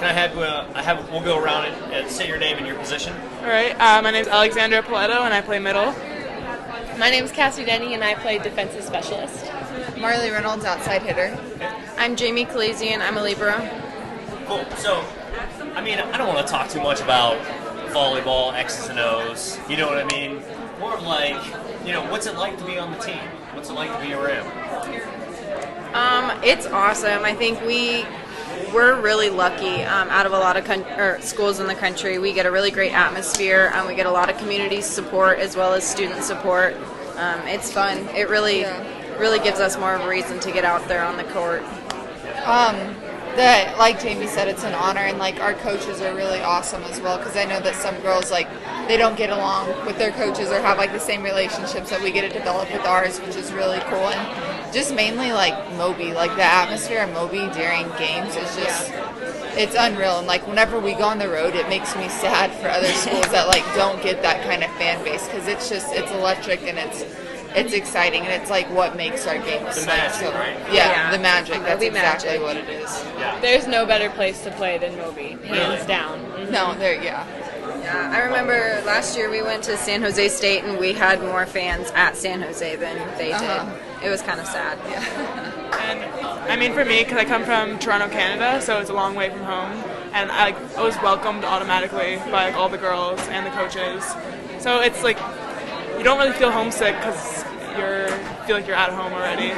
We'll go around and say your name and your position. All right. My name's Alexandra Poletto, and I play middle. My name's Cassidy, Denny, and I play defensive specialist. Marlee Reynolds, outside hitter. I'm Jaime, Colaizzi, and I'm a libero. Cool. So, I don't want to talk too much about volleyball, X's and O's. You know what I mean? More like, what's it like to be on the team? What's it like to be around? It's awesome. I think we're really lucky. Out of a lot of schools in the country, we get a really great atmosphere. We get a lot of community support as well as student support. It's fun. It really gives us more of a reason to get out there on the court. Like Jaime said, it's an honor, and our coaches are really awesome as well, because I know that some girls they don't get along with their coaches or have the same relationships that we get to develop with ours, which is really cool. And just mainly Moby, the atmosphere of Moby during games is just it's unreal. And whenever we go on the road, it makes me sad for other schools that don't get that kind of fan base, because it's electric and it's exciting, and it's what makes our games. The magic, right? Yeah, the magic. That's exactly what it is. Yeah. There's no better place to play than Moby, hands down. Mm-hmm. No, Yeah, I remember last year we went to San Jose State, and we had more fans at San Jose than they did. It was kind of sad. Yeah. And for me, because I come from Toronto, Canada, so it's a long way from home, and I was welcomed automatically by all the girls and the coaches. So it's you don't really feel homesick because feel like you're at home already.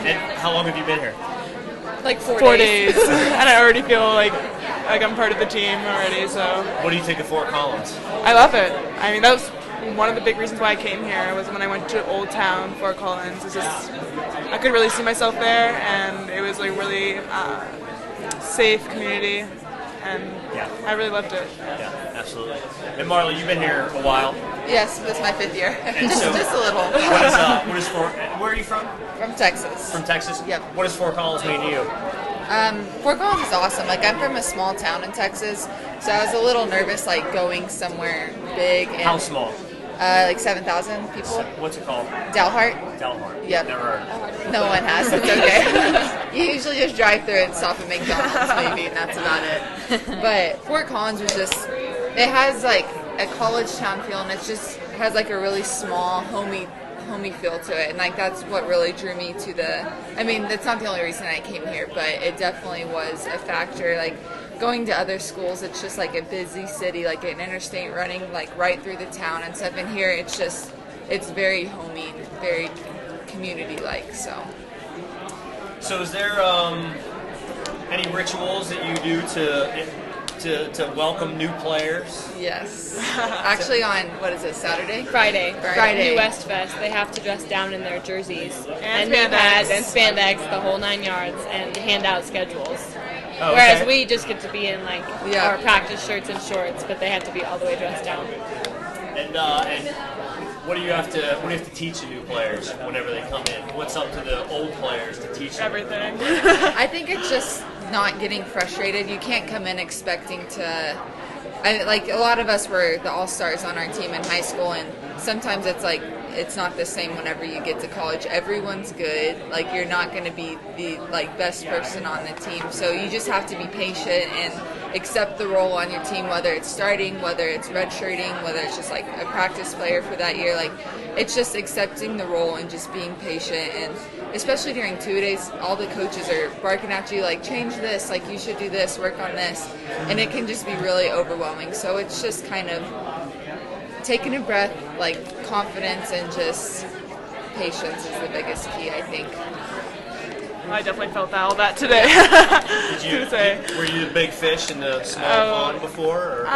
And how long have you been here? 4 days. And I already feel like I'm part of the team already. So. What do you think of Fort Collins? I love it. That was one of the big reasons why I came here. Was when I went to Old Town, Fort Collins. It's just I could really see myself there, and it was really safe community. And I really loved it. Yeah, absolutely. And Marlee, you've been here a while. Yes, this is my 5th year. And so, just a little. Where are you from? From Texas. From Texas? Yep. What does Fort Collins mean to you? Fort Collins is awesome. I'm from a small town in Texas, so I was a little nervous going somewhere big. And, How small? 7,000 people. What's it called? Dalhart. Yep. Never heard. No one has. It's okay. You usually just drive through and stop at McDonald's maybe, and that's about it. But Fort Collins was just, it has a college town feel, and it just has a really small, homey feel to it, and that's what really drew me to that's not the only reason I came here, but it definitely was a factor. Going to other schools, it's just a busy city, an interstate running right through the town and stuff, and here it's very homey, very community-like. So is there any rituals that you do to welcome new players? Yes. Actually on, Saturday? Friday. New West Fest. They have to dress down in their jerseys. And knee spandex. pads and spandex, the whole 9 yards, and hand out schedules. Oh, Whereas okay. we just get to be in our practice shirts and shorts, but they have to be all the way dressed down. And what do you have to teach the new players whenever they come in? What's up to the old players to teach them? Everything. I think it's just not getting frustrated. You can't come in expecting to. A lot of us were the all-stars on our team in high school, and sometimes it's not the same whenever you get to college. Everyone's good. You're not going to be the best person on the team. So you just have to be patient and accept the role on your team, whether it's starting, whether it's redshirting, whether it's just a practice player for that year. It's just accepting the role and just being patient. And especially during 2-days, all the coaches are barking at you change this, you should do this, work on this, and it can just be really overwhelming. So it's just kind of taking a breath, confidence, and just patience is the biggest key, I think. I definitely felt all that today. Were you the big fish in the small pond before? Or?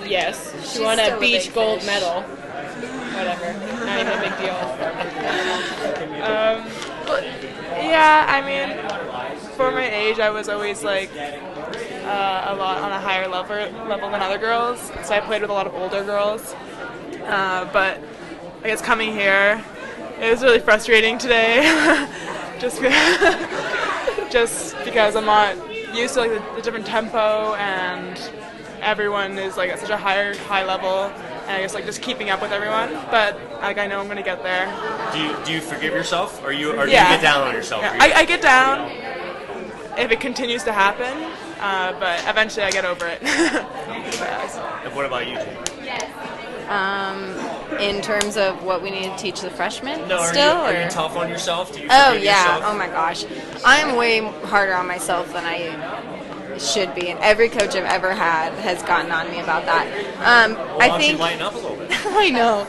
Yes. She She's won still a a beach big gold fish. medal. Whatever. Not even a big deal. For my age, I was always a lot on a higher level than other girls, so I played with a lot of older girls. But I guess coming here, it was really frustrating today, just because I'm not used to the different tempo, and everyone is at such a high level, and I guess just keeping up with everyone. But I know I'm gonna get there. Do you forgive yourself, or do you get down on yourself? Yeah. I get down. if it continues to happen, but eventually I get over it. And what about you, Jaime? In terms of what we need to teach the freshmen No, still? are you tough on yourself? Do you Oh, forgive yeah. yourself? Oh, my gosh. I'm way harder on myself than I should be, and every coach I've ever had has gotten on me about that. Well, why I don't think you lighten up a little bit? I know.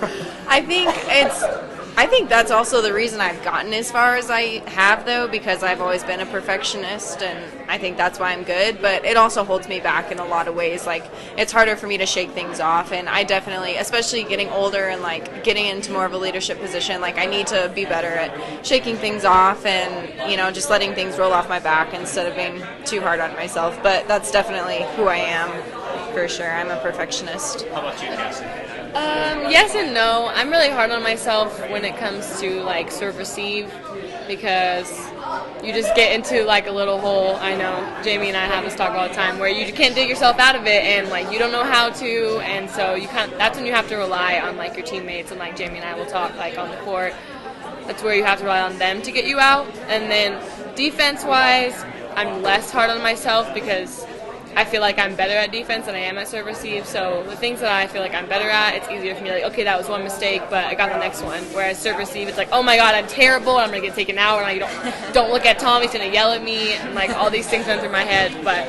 I think that's also the reason I've gotten as far as I have, though, because I've always been a perfectionist, and I think that's why I'm good. But it also holds me back in a lot of ways. Like, it's harder for me to shake things off, and I definitely, especially getting older and like getting into more of a leadership position, like I need to be better at shaking things off and, you know, just letting things roll off my back instead of being too hard on myself. But that's definitely who I am, for sure. I'm a perfectionist. How about you, Cassidy? Yes and no. I'm really hard on myself when it comes to like serve receive, because you just get into like a little hole. I know Jaime and I have this talk all the time where you can't dig yourself out of it, and like you don't know how to, and so that's when you have to rely on like your teammates, and like Jaime and I will talk like on the court. That's where you have to rely on them to get you out. And then defense wise, I'm less hard on myself because I feel like I'm better at defense than I am at serve receive. So the things that I feel like I'm better at, it's easier for me to like, okay, that was one mistake, but I got the next one. Whereas serve receive, it's like, oh my god, I'm terrible, I'm gonna get taken out, and like, don't look at Tom, he's gonna yell at me, and like all these things run through my head. But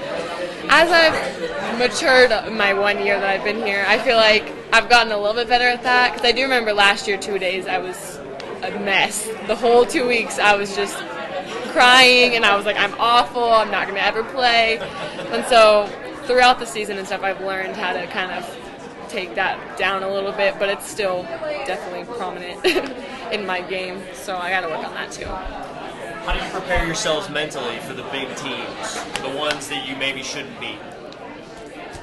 as I've matured in my 1 year that I've been here, I feel like I've gotten a little bit better at that. Because I do remember last year, 2 days, I was a mess. The whole 2 weeks, I was just crying, and I was like, I'm awful, I'm not going to ever play. And so throughout the season and stuff, I've learned how to kind of take that down a little bit, but it's still definitely prominent in my game, so I got to work on that too. How do you prepare yourselves mentally for the big teams, the ones that you maybe shouldn't beat?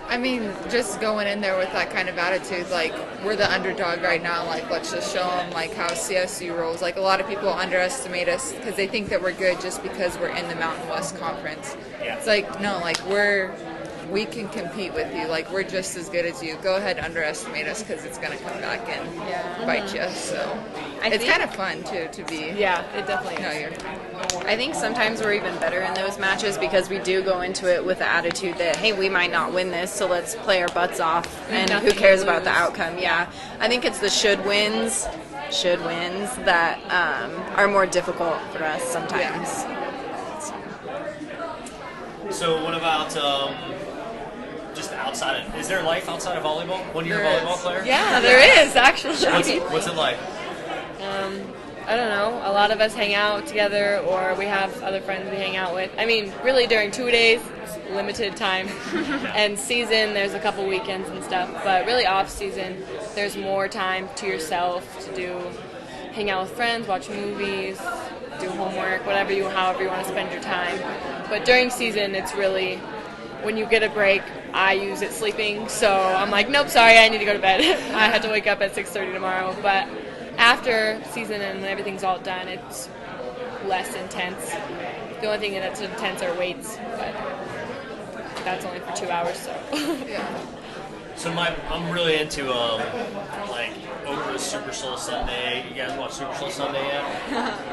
I mean, just going in there with that kind of attitude, like, we're the underdog right now, like, let's just show them, like, how CSU rolls. Like, a lot of people underestimate us because they think that we're good just because we're in the Mountain West Conference. Yeah. It's like, no, like, we can compete with you. Like, we're just as good as you. Go ahead, underestimate us, because it's going to come back and bite you. So it's kind of fun, too, to be. Yeah, it definitely You know, is. I think sometimes we're even better in those matches because we do go into it with the attitude that, hey, we might not win this, so let's play our butts off, and who Nothing cares to about the lose. outcome? Yeah, I think it's the should wins that are more difficult for us sometimes. So what about just outside of, is there life outside of volleyball? One year There volleyball is. player? Yeah, there is actually. What's it like? I don't know. A lot of us hang out together, or we have other friends we hang out with. I mean, really during 2 days, it's limited time, and season there's a couple weekends and stuff. But really off season, there's more time to yourself to hang out with friends, watch movies, do homework, however you want to spend your time. But during season, it's really when you get a break. I use it sleeping, so I'm like, nope, sorry, I need to go to bed. I have to wake up at 6:30 tomorrow. But after season and when everything's all done, it's less intense. The only thing that's intense are weights, but that's only for 2 hours. So. So I'm really into like over the Super Soul Sunday. You guys watch Super Soul Sunday yet?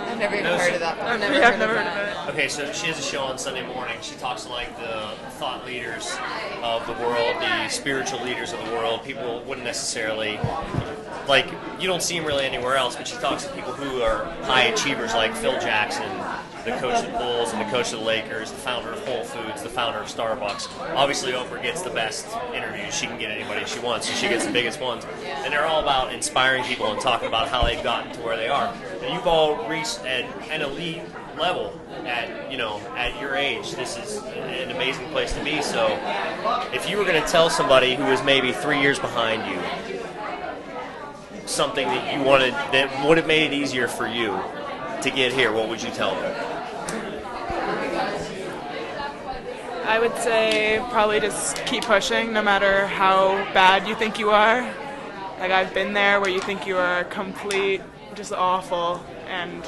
I've never even heard of that. I've never I've heard never of heard that. of it. Okay, so she has a show on Sunday morning. She talks to like the thought leaders of the world, the spiritual leaders of the world. People wouldn't necessarily, like, you don't see them really anywhere else, but she talks to people who are high achievers like Phil Jackson, the coach of the Bulls and the coach of the Lakers, the founder of Whole Foods, the founder of Starbucks. Obviously, Oprah gets the best interviews. She can get anybody she wants, so she gets the biggest ones. And they're all about inspiring people and talking about how they've gotten to where they are. And you've all reached an elite level at your age. This is an amazing place to be. So if you were going to tell somebody who was maybe 3 years behind you something that you wanted that would have made it easier for you to get here, what would you tell them? I would say probably just keep pushing no matter how bad you think you are. Like, I've been there where you think you are complete, just awful, and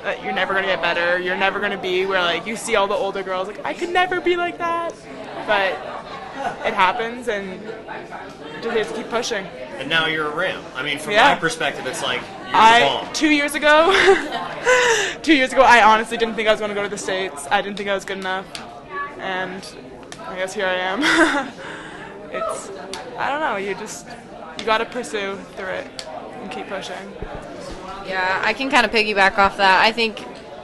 that you're never going to get better. You're never going to be where, like, you see all the older girls, like, I could never be like that. But it happens, and just have to keep pushing. And now you're a rim. I mean, from Yeah. my perspective, it's like you're the bomb. 2 years ago, 2 years ago, I honestly didn't think I was going to go to the States. I didn't think I was good enough, and I guess here I am. I don't know. You got to pursue through it and keep pushing. Yeah, I can kind of piggyback off that. I think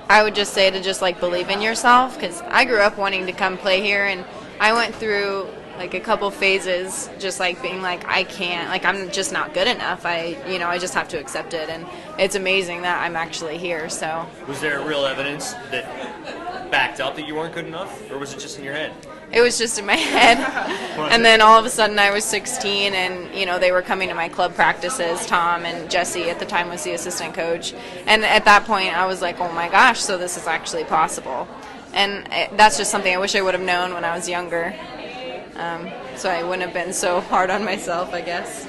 I would just say to just like believe in yourself, because I grew up wanting to come play here, and I went through like a couple phases just like being like, I can't, like I'm just not good enough. I just have to accept it, and it's amazing that I'm actually here. So Was there real evidence that backed up that you weren't good enough, or was it just in your head? it was just in my head. And then all of a sudden I was 16, and they were coming to my club practices. Tom and Jesse at the time was the assistant coach, and at that point I was like, oh my gosh, so this is actually possible. And that's just something I wish I would have known when I was younger, so I wouldn't have been so hard on myself, I guess.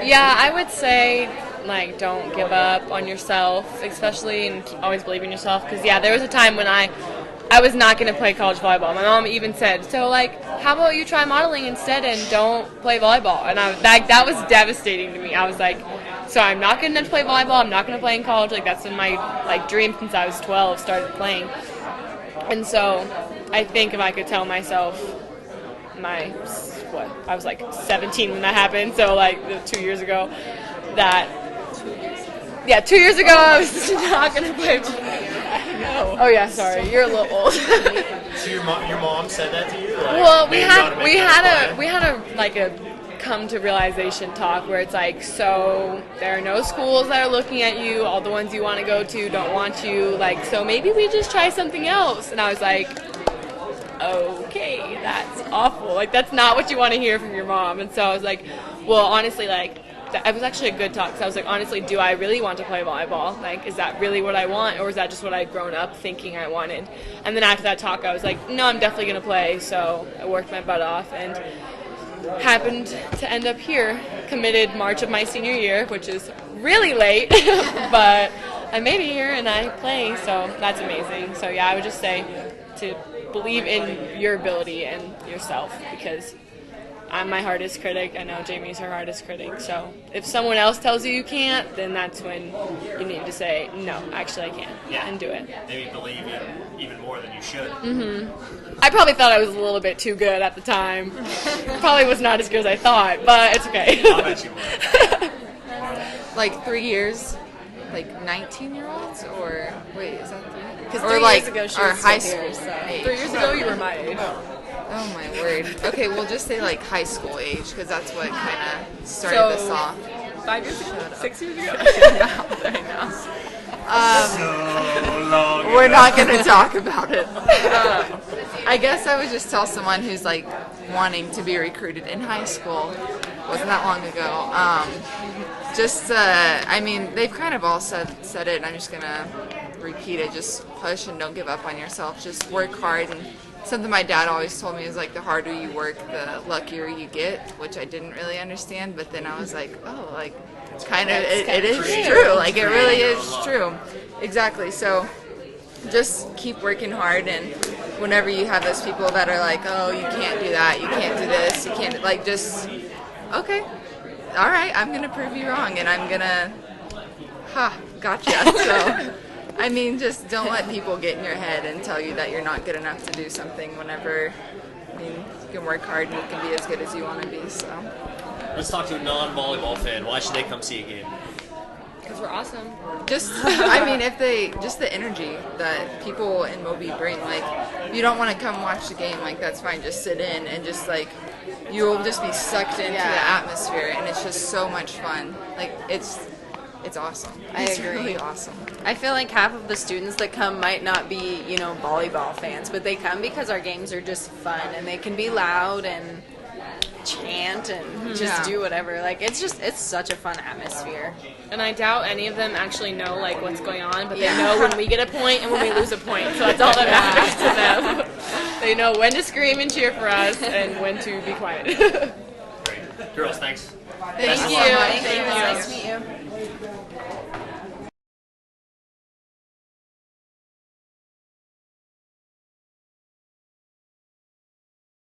Yeah, I would say, like, don't give up on yourself, especially, and always believe in yourself. Because, yeah, there was a time when I was not going to play college volleyball. My mom even said, so, like, how about you try modeling instead and don't play volleyball? And that was devastating to me. I was like, so I'm not going to play volleyball. I'm not going to play in college. Like, that's been my, like, dream since I was 12, started playing. And so I think if I could tell myself I was like 17 when that happened, so like 2 years ago, yeah, 2 years ago I was not going to play. No. Oh yeah, sorry, you're a little old. So your mom said that to you? Like, Well, we had a come to realization talk where it's like, so there are no schools that are looking at you, all the ones you want to go to don't want you, like, so maybe we just try something else. And I was like, okay, that's awful. Like, that's not what you want to hear from your mom. And so I was like, well, honestly, like, it was actually a good talk. So I was like, honestly, do I really want to play volleyball? Like, is that really what I want? Or is that just what I'd grown up thinking I wanted? And then after that talk, I was like, no, I'm definitely going to play. So I worked my butt off and happened to end up here, committed March of my senior year, which is really late, but I made it here and I play, so that's amazing. So yeah, I would just say to believe in your ability and yourself, because I'm my hardest critic. I know Jamie's her hardest critic. So if someone else tells you can't, then that's when you need to say, no, actually I can, and do it. Maybe believe in even more than you should. Mm-hmm. I probably thought I was a little bit too good at the time. Probably was not as good as I thought, but it's okay. I bet you were. Like 3 years, like 19-year-olds, or wait, is that 3? Because Or 3 like years ago she our was high still here, school so. age. 3 years ago, you were my age. Oh my word. Okay, we'll just say like high school age, because that's what kind of started this off. 5 years ago? 6 years ago? I know. So long We're ago. not going to talk about it. I guess I would just tell someone who's like wanting to be recruited in high school. Wasn't that long ago. I mean, they've kind of all said it, and I'm just going to repeat it. Just push and don't give up on yourself. Just work hard. And something my dad always told me is like, the harder you work, the luckier you get, which I didn't really understand. But then I was like, oh, like, kind of, it is true. Like, it really is true. Exactly. So just keep working hard, and whenever you have those people that are like, oh, you can't do that, you can't do this, you can't, like, just, okay, all right, I'm going to prove you wrong, and I'm going to, gotcha. So, I mean, just don't let people get in your head and tell you that you're not good enough to do something whenever, I mean, you can work hard and you can be as good as you want to be, so. Let's talk to a non-volleyball fan. Why should they come see a game? Because we're awesome. Just, I mean, just the energy that people in Moby bring, like, you don't want to come watch the game, like, that's fine, just sit in and just, like, you'll just be sucked into the atmosphere, and it's just so much fun. Like, it's awesome. It's agree. Really awesome. I feel like half of the students that come might not be, volleyball fans, but they come because our games are just fun, and they can be loud and chant and just do whatever. Like, it's such a fun atmosphere. And I doubt any of them actually know, like, what's going on, but they know when we get a point and when we lose a point, so that's all that matters to them. They know when to scream and cheer for us and when to be quiet. Great. Girls, thanks. Thank you. Thank you. It was nice to meet you.